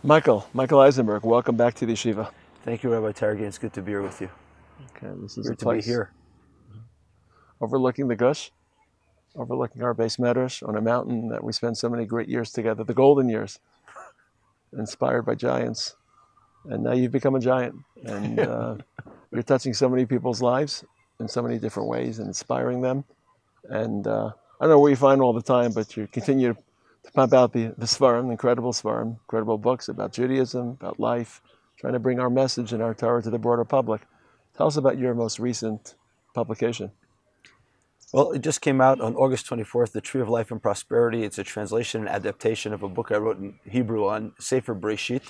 Michael Eisenberg, welcome back to the Yeshiva. Thank you, Rabbi Taragin. It's good to be here with you. Okay, this is Great a place to be here. Overlooking the Gush, overlooking our base medrash on a mountain that we spent so many great years together, the golden years, inspired by giants. And now you've become a giant, and you're touching so many people's lives in so many different ways and inspiring them. And I don't know where you find all the time, but you continue to pump out the Svarim, incredible books about Judaism, about life, trying to bring our message and our Torah to the broader public. Tell us about your most recent publication. Well, it just came out on August 24th, The Tree of Life and Prosperity. It's a translation and adaptation of a book I wrote in Hebrew on Sefer Breshit.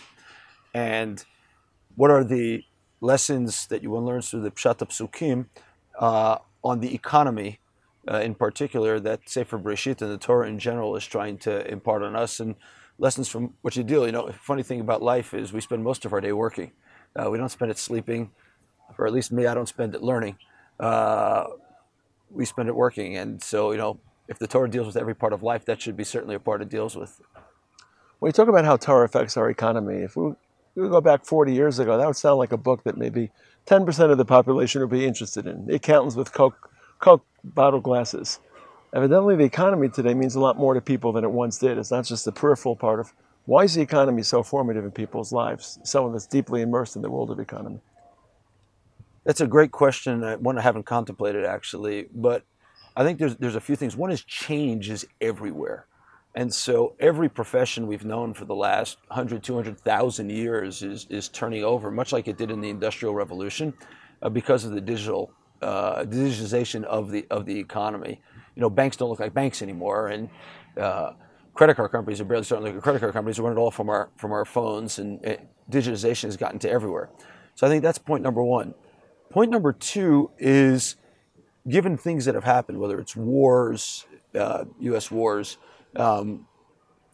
And what are the lessons that you will learn through the Pshat Psukim on the economy in particular that Sefer Breshit and the Torah in general is trying to impart on us, and lessons from what you do. You know, the funny thing about life is we spend most of our day working. We don't spend it sleeping, or at least me, I don't spend it learning. We spend it working. And so, you know, if the Torah deals with every part of life, that should be certainly a part it deals with. When you talk about how Torah affects our economy, if we go back 40 years ago, that would sound like a book that maybe 10% of the population would be interested in. The accountants with Coke bottle glasses. Evidently, the economy today means a lot more to people than it once did. It's not just the peripheral part of, why is the economy so formative in people's lives? Someone that's deeply immersed in the world of economy. That's a great question, one I haven't contemplated actually, but I think there's a few things. One is change is everywhere. And so every profession we've known for the last 100, 200,000 years is turning over, much like it did in the Industrial Revolution, because of the digitization of the economy. You know, banks don't look like banks anymore, and credit card companies are barely starting to look like credit card companies. We run it all from our phones, and digitization has gotten to everywhere. So I think that's point number one. Point number two is, given things that have happened, whether it's wars, U.S. wars,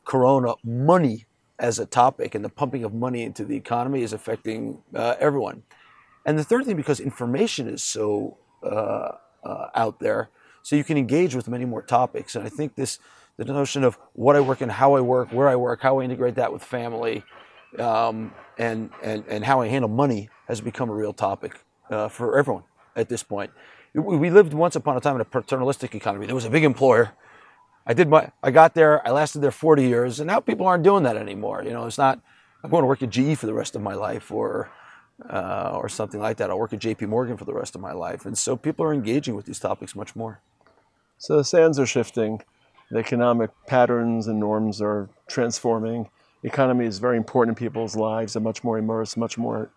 Corona, money as a topic and the pumping of money into the economy is affecting everyone. And the third thing, because information is so out there, so you can engage with many more topics. And I think the notion of what I work in, how I work, where I work, how I integrate that with family, and how I handle money has become a real topic for everyone at this point. We lived once upon a time in a paternalistic economy. There was a big employer. I got there, I lasted there 40 years, and now people aren't doing that anymore. You know, it's not, I'm going to work at GE for the rest of my life, or something like that. I'll work at JP Morgan for the rest of my life. And so people are engaging with these topics much more. So the sands are shifting. The economic patterns and norms are transforming. The economy is very important in people's lives. They're much more immersed, much more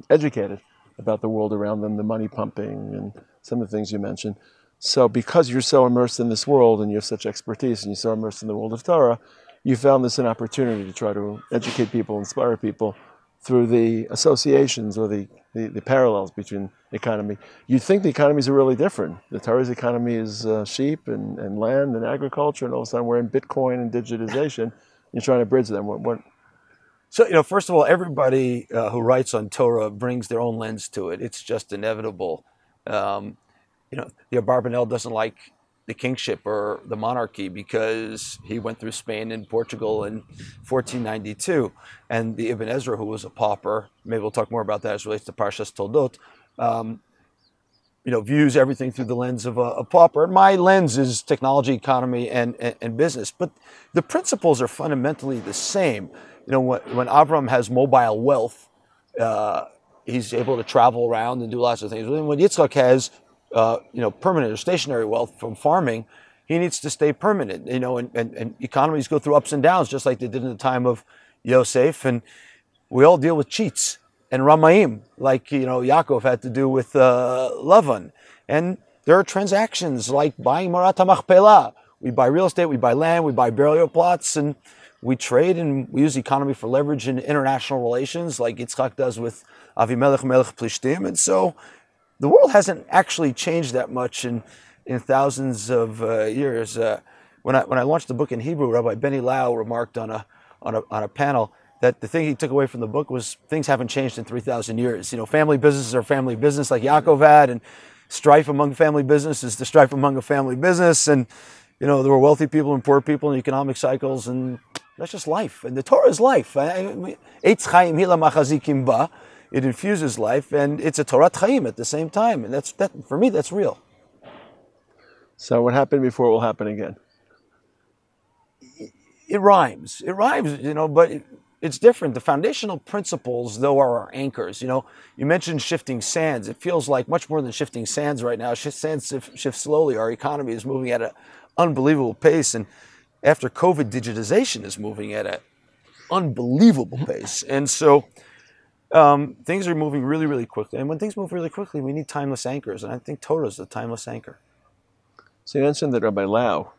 educated about the world around them, the money pumping and some of the things you mentioned. So because you're so immersed in this world and you have such expertise and you're so immersed in the world of Torah, you found this an opportunity to try to educate people, inspire people through the associations or the parallels between the economy. You'd think the economies are really different. The Torah's economy is sheep and land and agriculture, and all of a sudden we're in Bitcoin and digitization. You're trying to bridge them. So, you know, first of all, everybody who writes on Torah brings their own lens to it. It's just inevitable. You know, the Abarbanel doesn't like the kingship or the monarchy because he went through Spain and Portugal in 1492. And the Ibn Ezra, who was a pauper, maybe we'll talk more about that as it relates to Parshas Toldot, you know, views everything through the lens of a pauper. My lens is technology, economy, and business. But the principles are fundamentally the same. You know, when Avram has mobile wealth, he's able to travel around and do lots of things. When Yitzchak has you know, permanent or stationary wealth from farming, he needs to stay permanent, you know, and economies go through ups and downs, just like they did in the time of Yosef. And we all deal with cheats and Ramaim, like, you know, Yaakov had to do with Lavan. And there are transactions like buying Marat HaMachpelah. We buy real estate, we buy land, we buy burial plots, and we trade and we use the economy for leverage in international relations, like Yitzchak does with Avimelech Melech Plishtim. And so the world hasn't actually changed that much in thousands of years. When I launched the book in Hebrew, Rabbi Benny Lau remarked on a panel that the thing he took away from the book was things haven't changed in 3,000 years. You know, family businesses are family business, like Yaakov had, and strife among family business is the strife among a family business. And you know, there were wealthy people and poor people in economic cycles, and that's just life. And the Torah is life. Eitz chaim hila machazikim ba. It infuses life, and it's a Torah chaim at the same time. And that for me, that's real. So what happened before will happen again. It rhymes. It rhymes, you know, but it's different. The foundational principles, though, are our anchors. You know, you mentioned shifting sands. It feels like much more than shifting sands right now. Sands shift slowly. Our economy is moving at an unbelievable pace. And after COVID, digitization is moving at an unbelievable pace. And so things are moving really, really quickly. And when things move really quickly, we need timeless anchors. And I think Torah is the timeless anchor. So you mentioned that Rabbi Lau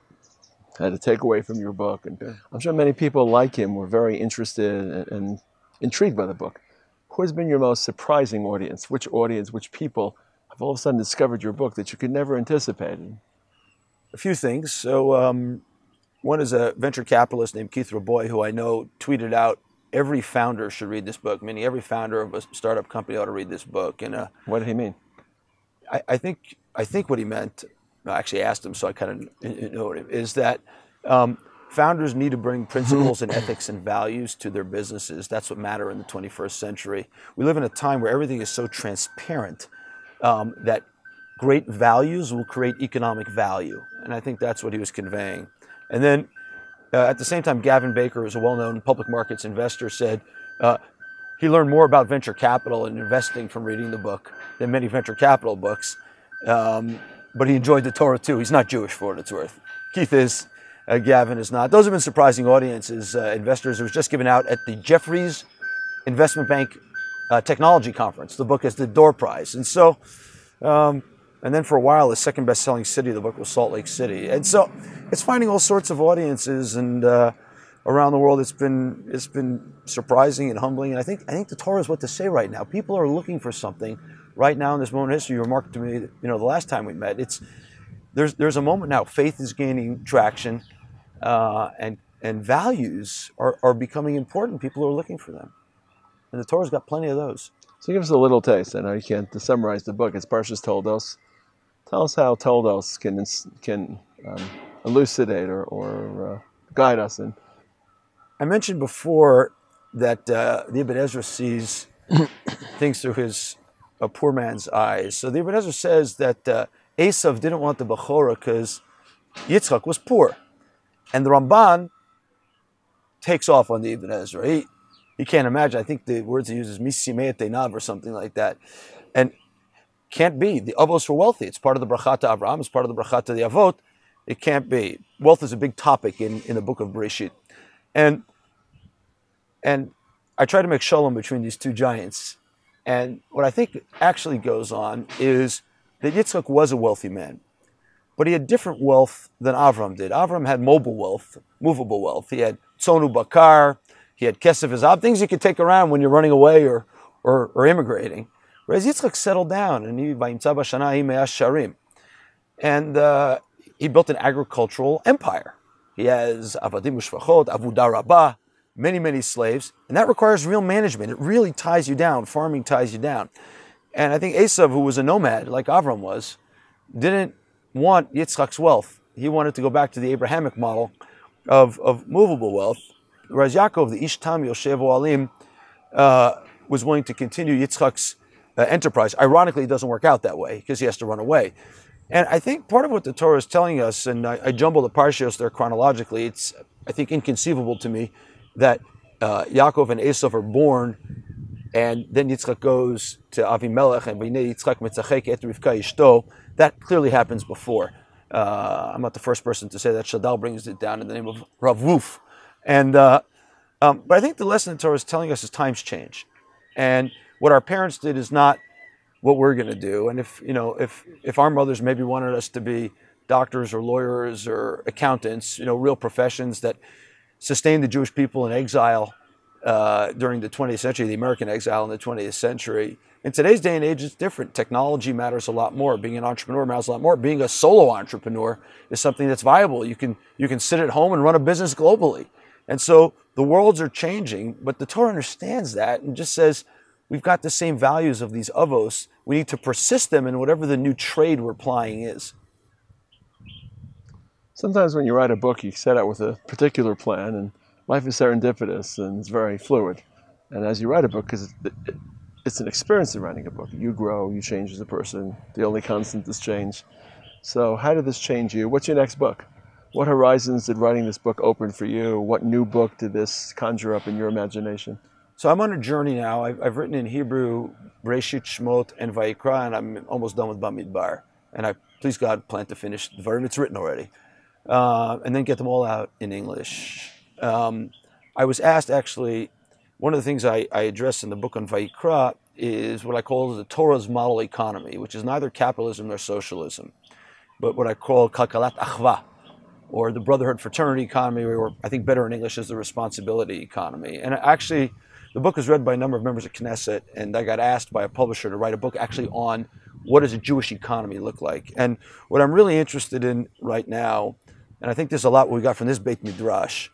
had a takeaway from your book, and I'm sure many people like him were very interested and intrigued by the book. Who has been your most surprising audience? Which people have all of a sudden discovered your book that you could never anticipate? A few things. So one is a venture capitalist named Keith Rabbi, who I know tweeted out, every founder should read this book, meaning every founder of a startup company ought to read this book. And what did he mean? I think what he meant, I actually asked him, so I kind of know what it is, that founders need to bring principles and ethics and values to their businesses. That's what matter in the 21st century. We live in a time where everything is so transparent that great values will create economic value. And I think that's what he was conveying. And then at the same time, Gavin Baker, who's a well-known public markets investor, said he learned more about venture capital and investing from reading the book than many venture capital books. But he enjoyed the Torah too. He's not Jewish, for what it's worth. Keith is, Gavin is not. Those have been surprising audiences, investors. It was just given out at the Jefferies Investment Bank Technology Conference. The book is the door prize. And so, and then for a while, the second best-selling city of the book was Salt Lake City. And so it's finding all sorts of audiences, and around the world, it's been surprising and humbling. And I think the Torah is what to say right now. People are looking for something right now in this moment in history. You remarked to me, you know, the last time we met, there's a moment now. Faith is gaining traction, and values are becoming important. People are looking for them, and the Torah's got plenty of those. So give us a little taste. I know you can't summarize the book. It's Parshas Toldot. Tell us how Toldot can elucidate or guide us in. I mentioned before that the Ibn Ezra sees things through a poor man's eyes. So the Ibn Ezra says that Esav didn't want the Bechorah because Yitzchak was poor. And the Ramban takes off on the Ibn Ezra. He can't imagine. I think the words he uses, Misimei Teinav or something like that. And can't be. The Avos were wealthy. It's part of the Brachata Avraham. It's part of the Brachata the Avot. It can't be. Wealth is a big topic in the book of Bereshit. And I try to make shalom between these two giants. And what I think actually goes on is that Yitzchak was a wealthy man, but he had different wealth than Avram did. Avram had mobile wealth, movable wealth. He had tzonu bakar, he had kesef azab, things you could take around when you're running away or immigrating. Whereas Yitzchak settled down, and he vayimtza b'shana me'as sharim, and he built an agricultural empire. He has avadim u'shvachot, avudah rabbah, many slaves, and that requires real management. It really ties you down. Farming ties you down. And I think Esav, who was a nomad like Avram was, didn't want Yitzchak's wealth. He wanted to go back to the Abrahamic model of movable wealth, whereas Yaakov, the Ish Tam Yoshev Oalim, was willing to continue Yitzchak's enterprise. Ironically, it doesn't work out that way because he has to run away. And I think part of what the Torah is telling us, and I jumble the parshas there chronologically, it's, I think, inconceivable to me that Yaakov and Esav are born, and then Yitzchak goes to Avimelech, and Yitzchak metzachek et Rivka ishto. That clearly happens before. I'm not the first person to say that. Shadal brings it down in the name of Rav Woof. And but I think the lesson the Torah is telling us is times change, and what our parents did is not what we're going to do. And if our mothers maybe wanted us to be doctors or lawyers or accountants, real professions that sustained the Jewish people in exile during the 20th century, the American exile in the 20th century. In today's day and age, it's different. Technology matters a lot more. Being an entrepreneur matters a lot more. Being a solo entrepreneur is something that's viable. You can sit at home and run a business globally. And so the worlds are changing, but the Torah understands that and just says, we've got the same values of these avos. We need to persist them in whatever the new trade we're plying is. Sometimes when you write a book, you set out with a particular plan, and life is serendipitous and it's very fluid. And as you write a book, because it's an experience of writing a book, you grow, you change as a person. The only constant is change. So how did this change you? What's your next book? What horizons did writing this book open for you? What new book did this conjure up in your imagination? So I'm on a journey now. I've written in Hebrew, Breshit, Shmot, and Vayikra, and I'm almost done with Bamidbar. And I, please God, plan to finish the Dvarim. It's written already. And then get them all out in English. I was asked, actually, one of the things I address in the book on Vayikra is what I call the Torah's model economy, which is neither capitalism nor socialism, but what I call Kalkalat Achva, or the brotherhood fraternity economy, or I think better in English is the responsibility economy. And actually, the book was read by a number of members of Knesset, and I got asked by a publisher to write a book actually on what does a Jewish economy look like. And what I'm really interested in right now, and I think there's a lot we got from this Beit Midrash,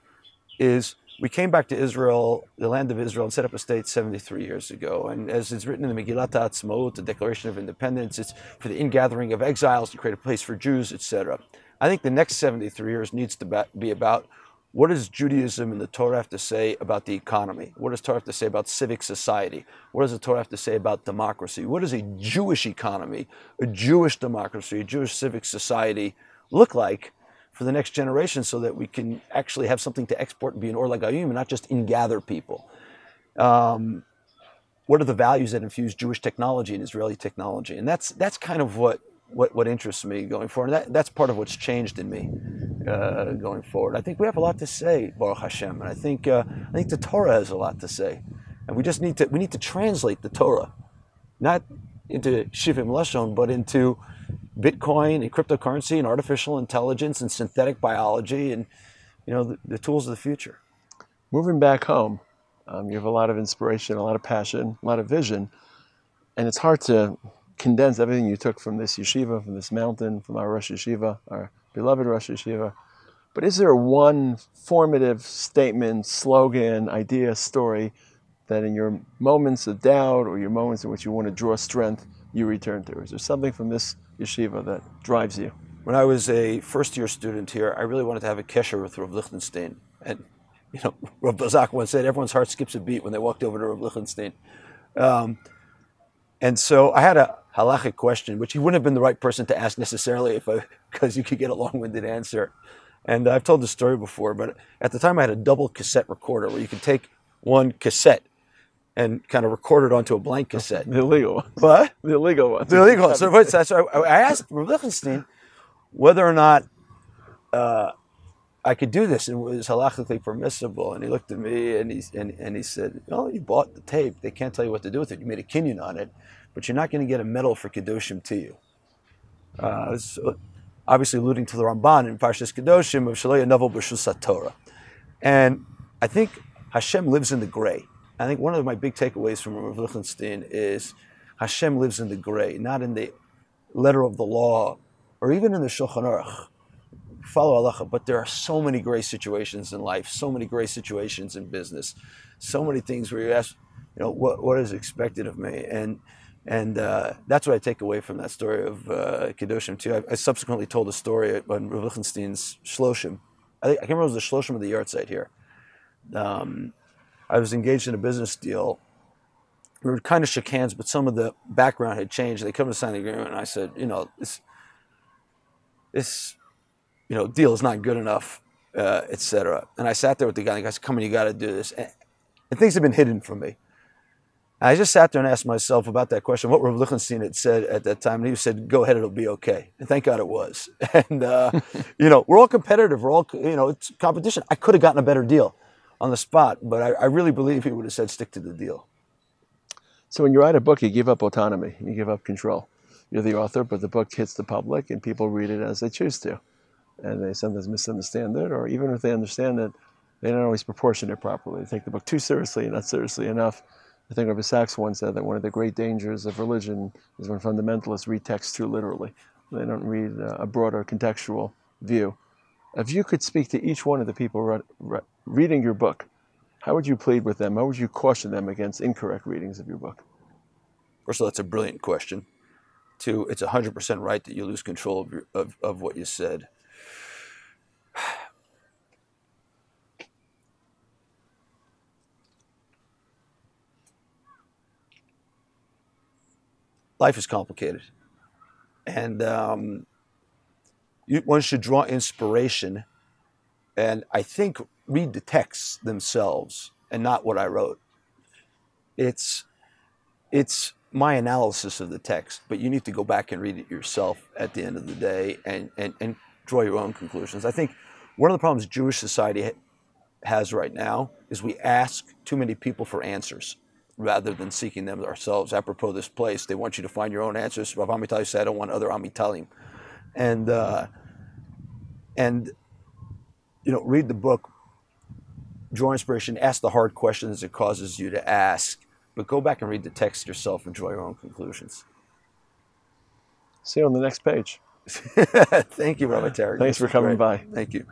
is we came back to Israel, the land of Israel, and set up a state 73 years ago. And as it's written in the Megillat HaAtzmaut, the Declaration of Independence, it's for the ingathering of exiles to create a place for Jews, etc. I think the next 73 years needs to be about what does Judaism and the Torah have to say about the economy? What does Torah have to say about civic society? What does the Torah have to say about democracy? What does a Jewish economy, a Jewish democracy, a Jewish civic society look like for the next generation, so that we can actually have something to export and be an Or LaGoyim and not just ingather people? What are the values that infuse Jewish technology and Israeli technology? And that's kind of what interests me going forward. And that's part of what's changed in me going forward. I think we have a lot to say, Baruch Hashem, and I think the Torah has a lot to say, and we need to translate the Torah, not into Shivim Lashon, but into Bitcoin and cryptocurrency and artificial intelligence and synthetic biology and the tools of the future. Moving back home, you have a lot of inspiration, a lot of passion, a lot of vision, and it's hard to condense everything you took from this yeshiva, from this mountain, from our Rosh Yeshiva, our beloved Rosh Yeshiva. But is there one formative statement, slogan, idea, story that in your moments of doubt or your moments in which you want to draw strength, you return to? Is there something from this yeshiva that drives you? When I was a first-year student here, I really wanted to have a kesher with Rav Lichtenstein. And, Rav Bazak once said, everyone's heart skips a beat when they walked over to Rav Lichtenstein. And so I had a halachic question, which he wouldn't have been the right person to ask necessarily because you could get a long-winded answer. And I've told this story before, but at the time I had a double cassette recorder where you could take one cassette and kind of record it onto a blank cassette. The illegal ones. What? The illegal ones. The illegal ones. So I asked Rav Lichtenstein whether or not I could do this and it was halachically permissible. And he looked at me and he said, "Oh, you bought the tape. They can't tell you what to do with it. You made a kinyan on it, but you're not going to get a medal for Kedoshim to you." Obviously alluding to the Ramban in Parshas Kedoshim of Shelo Yanavel B'Shus HaTorah. And I think Hashem lives in the gray. I think one of my big takeaways from Rav Lichtenstein is Hashem lives in the gray, not in the letter of the law or even in the Shulchan Aruch. Follow halacha, but there are so many gray situations in life, so many gray situations in business, so many things where you ask, what is expected of me? And that's what I take away from that story of Kedoshim too. I subsequently told a story on Rav Lichtenstein's Shloshim. I can't remember if it was the Shloshim of the Yartzeit here. I was engaged in a business deal. We were kind of shook hands, but some of the background had changed. They come to sign the agreement, and I said, this deal is not good enough, etc. And I sat there with the guy, and I said, "Come on, you got to do this." And things have been hidden from me. I just sat there and asked myself about that question, what Rav Lichtenstein had said at that time, and he said, "Go ahead, it'll be okay." And thank God it was. And we're all competitive. We're all, it's competition. I could have gotten a better deal on the spot, but I really believe he would have said, "Stick to the deal." So when you write a book, you give up autonomy, you give up control. You're the author, but the book hits the public, and people read it as they choose to. And they sometimes misunderstand it, or even if they understand it, they don't always proportion it properly. They take the book too seriously, not seriously enough. I think Rabbi Sachs once said that one of the great dangers of religion is when fundamentalists read text too literally. They don't read a broader contextual view. If you could speak to each one of the people reading your book, how would you plead with them? How would you caution them against incorrect readings of your book? First of all, that's a brilliant question. Two, it's 100% right that you lose control of what you said. life is complicated. And one should draw inspiration and I think read the texts themselves and not what I wrote. It's my analysis of the text, but you need to go back and read it yourself at the end of the day and draw your own conclusions. I think one of the problems Jewish society has right now is we ask too many people for answers rather than seeking them ourselves. Apropos this place, they want you to find your own answers. Rav Amitai said, I don't want other Amitalim. And you know, read the book, draw inspiration, ask the hard questions it causes you to ask, but go back and read the text yourself and draw your own conclusions. See you on the next page. Thank you, Rabbi Taragin. Thanks for coming by. Thank you.